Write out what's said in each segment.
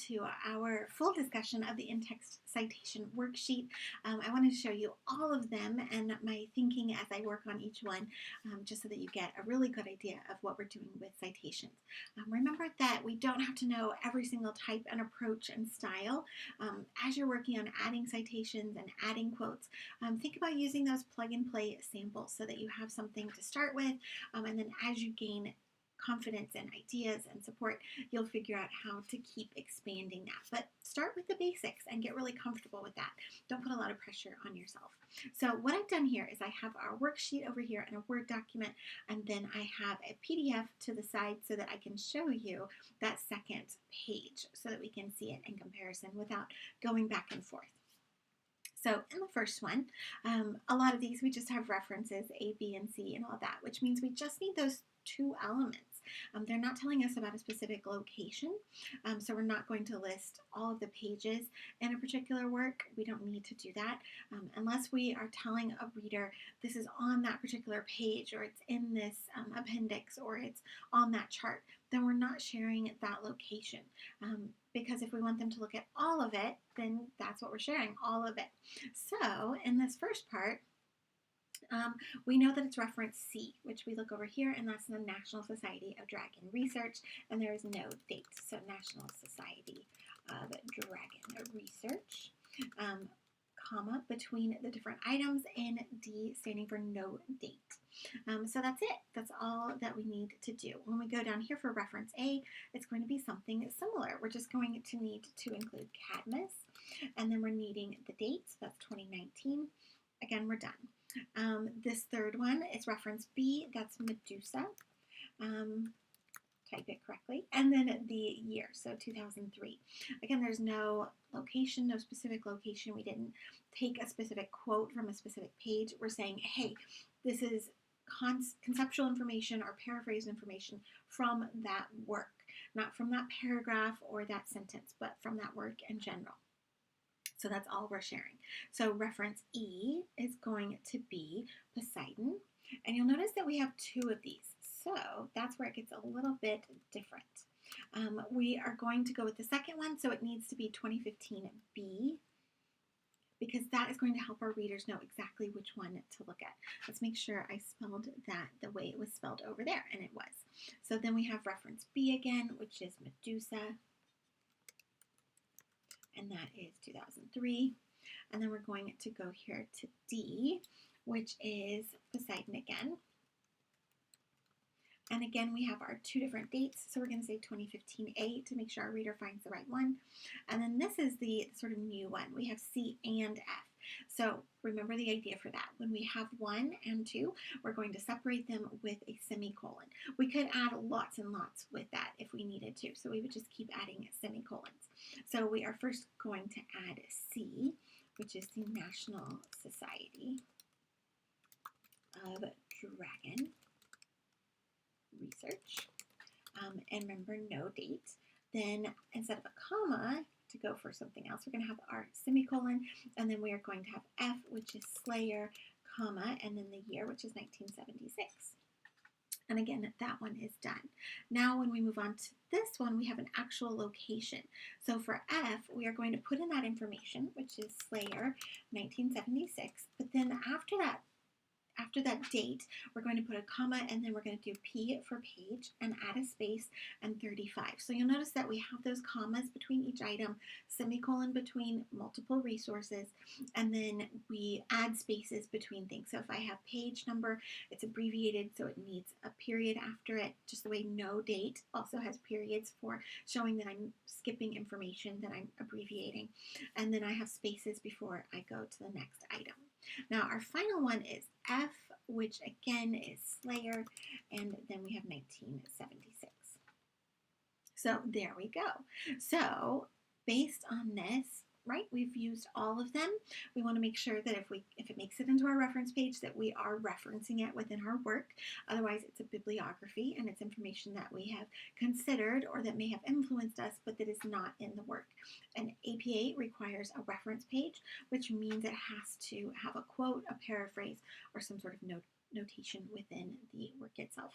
to our full discussion of the in-text citation worksheet. I wanted to show you all of them and my thinking as I work on each one, just so that you get a really good idea of what we're doing with citations. Remember that we don't have to know every single type and approach and style. As you're working on adding citations and adding quotes, think about using those plug-and-play samples so that you have something to start with, and then as you gain confidence and ideas and support, you'll figure out how to keep expanding that. But start with the basics and get really comfortable with that. Don't put a lot of pressure on yourself. So what I've done here is I have our worksheet over here in a Word document, and then I have a PDF to the side so that I can show you that second page so that we can see it in comparison without going back and forth. So in the first one, a lot of these we just have references A, B, and C and all that, which means we just need those two elements. They're not telling us about a specific location, so we're not going to list all of the pages in a particular work. We don't need to do that unless we are telling a reader this is on that particular page, or it's in this appendix, or it's on that chart. Then we're not sharing that location, because if we want them to look at all of it, then that's what we're sharing, all of it. So in this first part, we know that it's reference C, which we look over here, and that's the National Society of Dragon Research, and there is no date. So National Society of Dragon Research, comma, between the different items, and D standing for no date. So that's it. That's all that we need to do. When we go down here for reference A, it's going to be something similar. We're just going to need to include Cadmus, and then we're needing the date, so that's 2019. Again, we're done. This third one is reference B, that's Medusa. Type it correctly. And then the year, so 2003. Again, there's no location, no specific location. We didn't take a specific quote from a specific page. We're saying, hey, this is conceptual information or paraphrased information from that work, not from that paragraph or that sentence, but from that work in general. So that's all we're sharing. So reference E is going to be Poseidon. And you'll notice that we have two of these. So that's where it gets a little bit different. We are going to go with the second one. So it needs to be 2015B, because that is going to help our readers know exactly which one to look at. Let's make sure I spelled that the way it was spelled over there, and it was. So then we have reference B again, which is Medusa, and that is 2003. And then we're going to go here to D, which is Poseidon again. And again, we have our two different dates, so we're going to say 2015A to make sure our reader finds the right one. And then this is the sort of new one. We have C and F. So remember the idea for that. When we have 1 and 2, we're going to separate them with a semicolon. We could add lots and lots with that if we needed to, so we would just keep adding semicolons. So we are first going to add C, which is the National Society of Dragon Research, and remember, no date. Then instead of a comma, to go for something else, we're going to have our semicolon, and then we are going to have F, which is Slayer, comma, and then the year, which is 1976. And again, that one is done. Now when we move on to this one, we have an actual location. So for F, we are going to put in that information, which is Slayer, 1976, but then after that date, we're going to put a comma, and then we're going to do P for page and add a space and 35. So you'll notice that we have those commas between each item, semicolon between multiple resources, and then we add spaces between things. So if I have page number, it's abbreviated, so it needs a period after it, just the way no date also has periods for showing that I'm skipping information that I'm abbreviating. And then I have spaces before I go to the next item. Now our final one is F, which again is Slayer, and then we have 1976. So there we go. So based on this, right, we've used all of them. We want to make sure that if it makes it into our reference page, that we are referencing it within our work. Otherwise, it's a bibliography, and it's information that we have considered or that may have influenced us, but that is not in the work. An APA requires a reference page, which means it has to have a quote, a paraphrase, or some sort of notation within the work itself.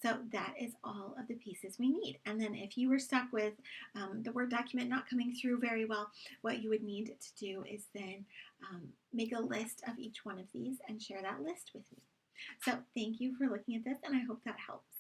So that is all of the pieces we need. And then if you were stuck with the Word document not coming through very well, what you would need to do is then make a list of each one of these and share that list with me. So thank you for looking at this, and I hope that helps.